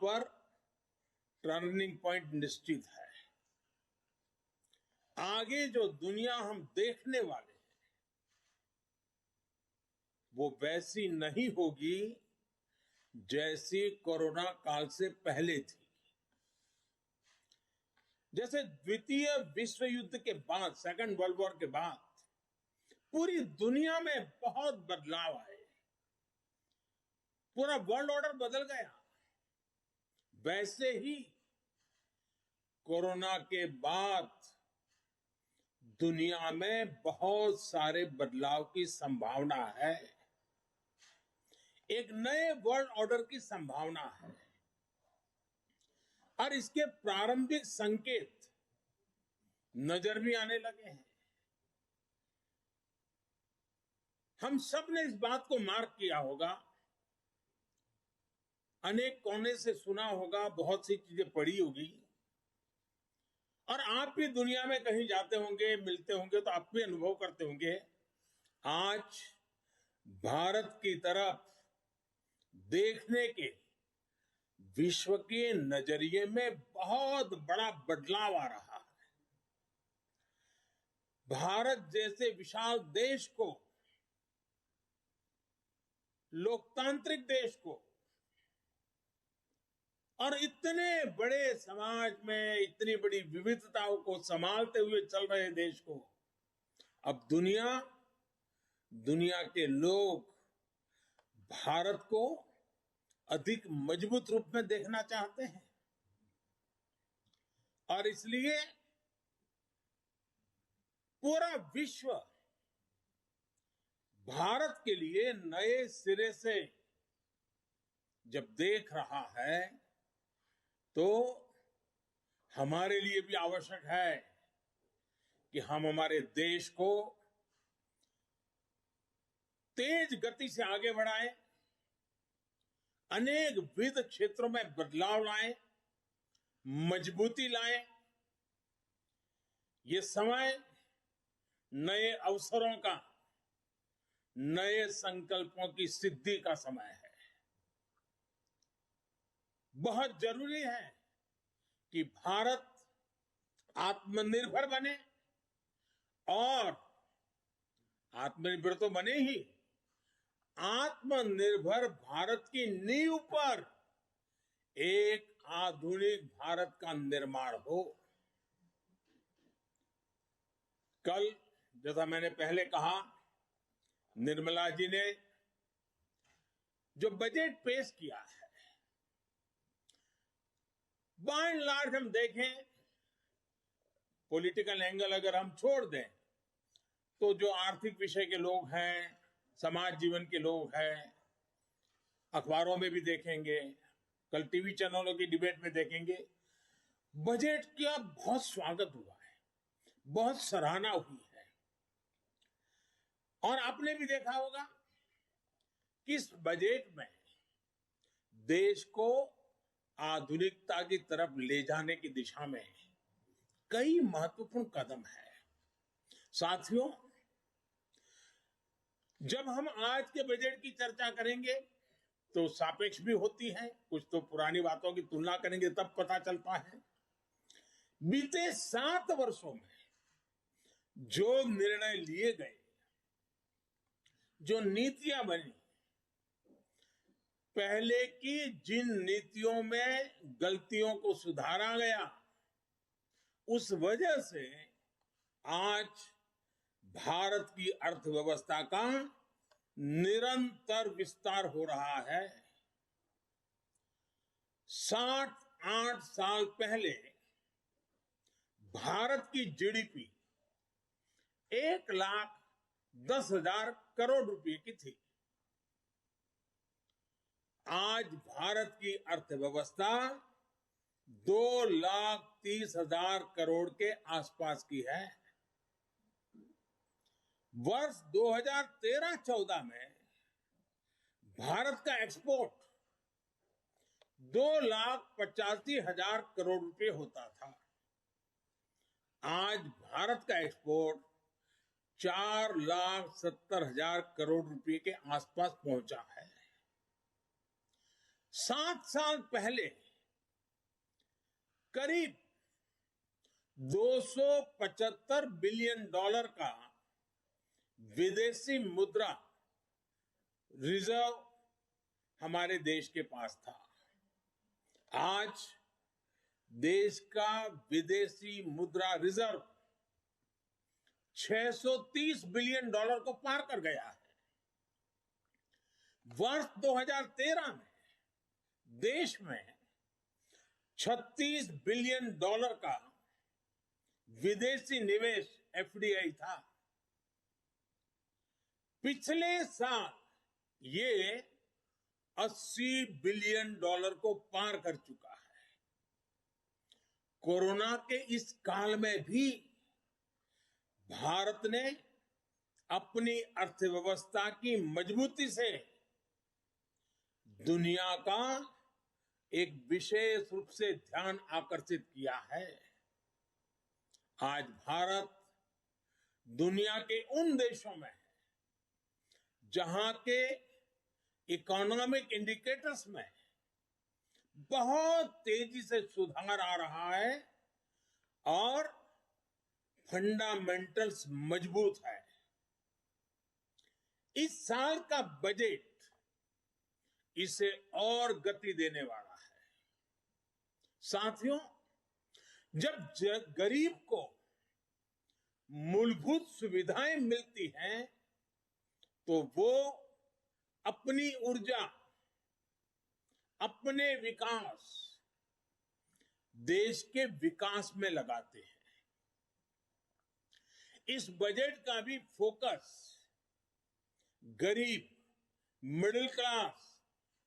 पर turning point निश्चित है। आगे जो दुनिया हम देखने वाले हैं वो वैसी नहीं होगी जैसी कोरोना काल से पहले थी। जैसे द्वितीय विश्व युद्ध के बाद, सेकंड वर्ल्ड वॉर के बाद पूरी दुनिया में बहुत बदलाव आए, पूरा वर्ल्ड ऑर्डर बदल गया, वैसे ही कोरोना के बाद दुनिया में बहुत सारे बदलाव की संभावना है। एक नए वर्ल्ड ऑर्डर की संभावना है और इसके प्रारंभिक संकेत नजर भी आने लगे हैं। हम सब ने इस बात को मार्क किया होगा, अनेक कोने से सुना होगा, बहुत सी चीजें पढ़ी होगी, और आप भी दुनिया में कहीं जाते होंगे, मिलते होंगे तो आप भी अनुभव करते होंगे। आज भारत की तरफ देखने के विश्व के नजरिए में बहुत बड़ा बदलाव आ रहा है। भारत जैसे विशाल देश को, लोकतांत्रिक देश को, और इतने बड़े समाज में इतनी बड़ी विविधताओं को संभालते हुए चल रहे देश को अब दुनिया के लोग भारत को अधिक मजबूत रूप में देखना चाहते हैं। और इसलिए पूरा विश्व भारत के लिए नए सिरे से जब देख रहा है तो हमारे लिए भी आवश्यक है कि हम हमारे देश को तेज गति से आगे बढ़ाएं, अनेक विविध क्षेत्रों में बदलाव लाएं, मजबूती लाएं। ये समय नए अवसरों का, नए संकल्पों की सिद्धि का समय है। बहुत जरूरी है कि भारत आत्मनिर्भर बने, और आत्मनिर्भर तो बने ही, आत्मनिर्भर भारत की नींव पर एक आधुनिक भारत का निर्माण हो। कल, जैसा मैंने पहले कहा, निर्मला जी ने जो बजट पेश किया है, बाय एंड लार्ज हम देखें, पॉलिटिकल एंगल अगर हम छोड़ दें तो जो आर्थिक विषय के लोग हैं, समाज जीवन के लोग हैं, अखबारों में भी देखेंगे, कल टीवी चैनलों की डिबेट में देखेंगे, बजट का बहुत स्वागत हुआ है, बहुत सराहना हुई है। और आपने भी देखा होगा कि इस बजट में देश को आधुनिकता की तरफ ले जाने की दिशा में कई महत्वपूर्ण कदम है। साथियों, जब हम आज के बजट की चर्चा करेंगे तो सापेक्ष भी होती है, कुछ तो पुरानी बातों की तुलना करेंगे तब पता चलता है। बीते 7 वर्षों में जो निर्णय लिए गए, जो नीतियां बनी, पहले की जिन नीतियों में गलतियों को सुधारा गया, उस वजह से आज भारत की अर्थव्यवस्था का निरंतर विस्तार हो रहा है। 7-8 साल पहले भारत की जीडीपी 1,10,000 करोड़ रुपए की थी। आज भारत की अर्थव्यवस्था 2,30,000 करोड़ के आसपास की है। वर्ष 2013-14 में भारत का एक्सपोर्ट 2,85,000 करोड़ रुपए होता था। आज भारत का एक्सपोर्ट 4,70,000 करोड़ रुपए के आसपास पहुंचा है। 7 साल पहले करीब $275 बिलियन का विदेशी मुद्रा रिजर्व हमारे देश के पास था। आज देश का विदेशी मुद्रा रिजर्व $630 बिलियन को पार कर गया है। वर्ष 2013 में देश में $36 बिलियन का विदेशी निवेश एफडीआई था। पिछले साल ये $80 बिलियन को पार कर चुका है। कोरोना के इस काल में भी भारत ने अपनी अर्थव्यवस्था की मजबूती से दुनिया का एक विशेष रूप से ध्यान आकर्षित किया है। आज भारत दुनिया के उन देशों में है जहां के इकोनॉमिक इंडिकेटर्स में बहुत तेजी से सुधार आ रहा है और फंडामेंटल्स मजबूत है। इस साल का बजट इसे और गति देने वाला है। साथियों, जब गरीब को मूलभूत सुविधाएं मिलती हैं तो वो अपनी ऊर्जा, अपने विकास, देश के विकास में लगाते हैं। इस बजट का भी फोकस गरीब, मिडिल क्लास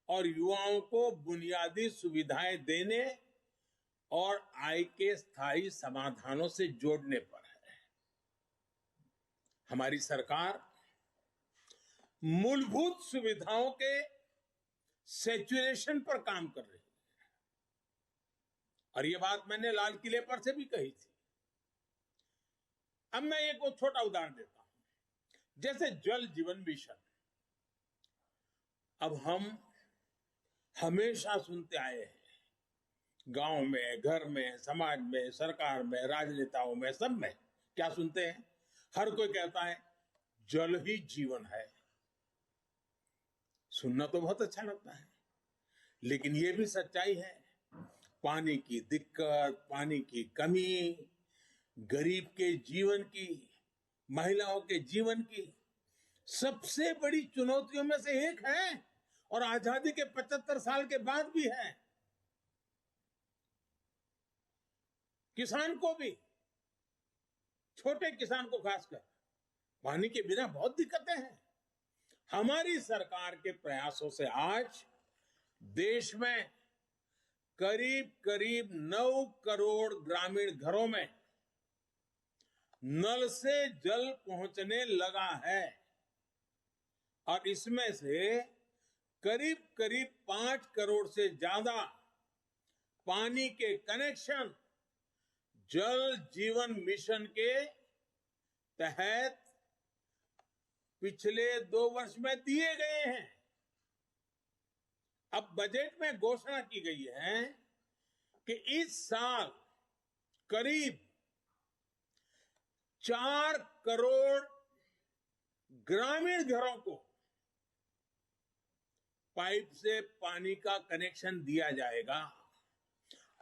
और युवाओं को बुनियादी सुविधाएं देने और आय के स्थायी समाधानों से जोड़ने पर है। हमारी सरकार मूलभूत सुविधाओं के सैचुरेशन पर काम कर रही है और ये बात मैंने लाल किले पर से भी कही थी। अब मैं एक छोटा उदाहरण देता हूं, जैसे जल जीवन मिशन। अब हम हमेशा सुनते आए हैं, गांव में, घर में, समाज में, सरकार में, राजनेताओं में, सब में क्या सुनते हैं? हर कोई कहता है जल ही जीवन है। सुनना तो बहुत अच्छा लगता है, लेकिन ये भी सच्चाई है, पानी की दिक्कत, पानी की कमी, गरीब के जीवन की, महिलाओं के जीवन की सबसे बड़ी चुनौतियों में से एक है और आजादी के 75 साल के बाद भी है। किसान को भी, छोटे किसान को खासकर, पानी के बिना बहुत दिक्कतें हैं। हमारी सरकार के प्रयासों से आज देश में करीब करीब 9 करोड़ ग्रामीण घरों में नल से जल पहुंचने लगा है और इसमें से करीब करीब 5 करोड़ से ज्यादा पानी के कनेक्शन जल जीवन मिशन के तहत पिछले 2 वर्ष में दिए गए हैं। अब बजट में घोषणा की गई है कि इस साल करीब 4 करोड़ ग्रामीण घरों को पाइप से पानी का कनेक्शन दिया जाएगा।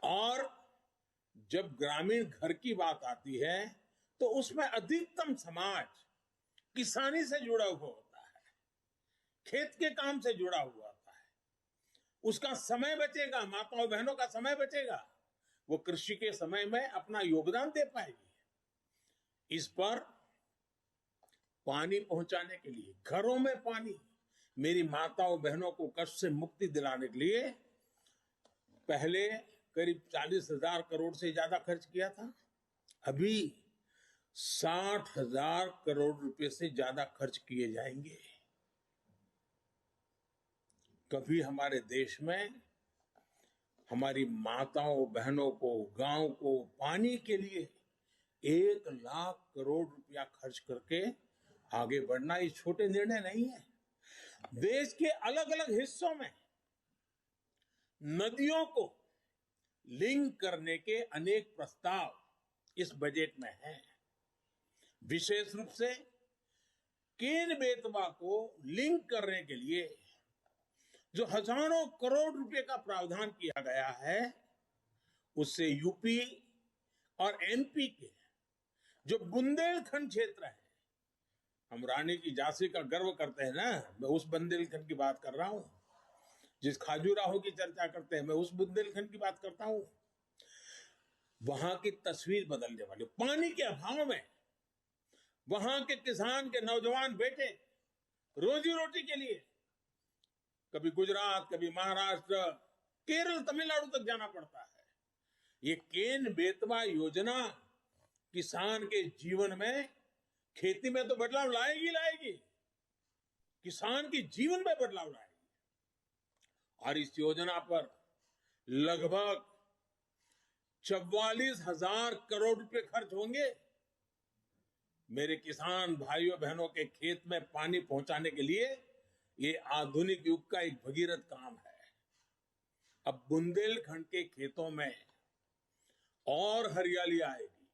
और जब ग्रामीण घर की बात आती है तो उसमें अधिकतम समाज किसानी से जुड़ा हुआ होता है, खेत के काम से जुड़ा हुआ होता है। उसका समय बचेगा, माताओं बहनों का समय बचेगा, वो कृषि के समय में अपना योगदान दे पाएगी। इस पर पानी पहुंचाने के लिए, घरों में पानी, मेरी माताओं बहनों को कष्ट से मुक्ति दिलाने के लिए पहले करीब 40,000 करोड़ से ज्यादा खर्च किया था, अभी 60,000 करोड़ रुपए से ज्यादा खर्च किए जाएंगे। कभी हमारे देश में हमारी माताओं बहनों को, गांव को पानी के लिए 1 लाख करोड़ रुपया खर्च करके आगे बढ़ना ये छोटे निर्णय नहीं है। देश के अलग अलग हिस्सों में नदियों को लिंक करने के अनेक प्रस्ताव इस बजट में हैं। विशेष रूप से केन बेतवा को लिंक करने के लिए जो हजारों करोड़ रुपए का प्रावधान किया गया है, उससे यूपी और एमपी के जो बुंदेलखंड क्षेत्र है, हम रानी की झांसी का गर्व करते हैं ना, मैं उस बुंदेलखंड की बात कर रहा हूं। जिस खाजूराहो की चर्चा करते हैं, मैं उस बुंदेलखंड की बात करता हूं। वहां की तस्वीर बदलने वाली, पानी के अभाव में वहां के किसान के नौजवान बेटे रोजी रोटी के लिए कभी गुजरात, कभी महाराष्ट्र, केरल, तमिलनाडु तक जाना पड़ता है। ये केन बेतवा योजना किसान के जीवन में, खेती में तो बदलाव लाएगी, किसान के जीवन में बदलाव लाएगी। और इस योजना पर लगभग 44,000 करोड़ रुपए खर्च होंगे। मेरे किसान भाइयों बहनों के खेत में पानी पहुंचाने के लिए ये आधुनिक युग का एक भगीरथ काम है। अब बुंदेलखंड के खेतों में और हरियाली आएगी।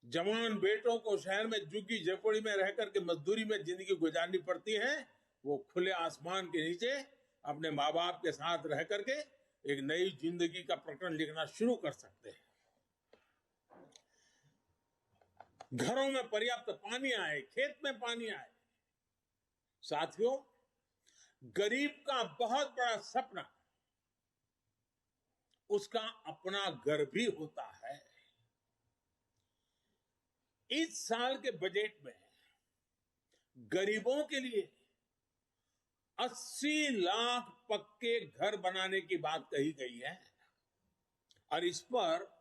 जवान बेटों को शहर में झुग्गी झोपड़ी में रह करके मजदूरी में जिंदगी गुजारनी पड़ती है, वो खुले आसमान के नीचे अपने माँ बाप के साथ रह करके एक नई जिंदगी का प्रकरण लिखना शुरू कर सकते हैं। घरों में पर्याप्त पानी आए, खेत में पानी आए। साथियों, गरीब का बहुत बड़ा सपना उसका अपना घर भी होता है। इस साल के बजट में गरीबों के लिए 80 लाख पक्के घर बनाने की बात कही गई है और इस पर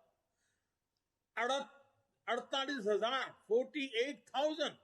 48,000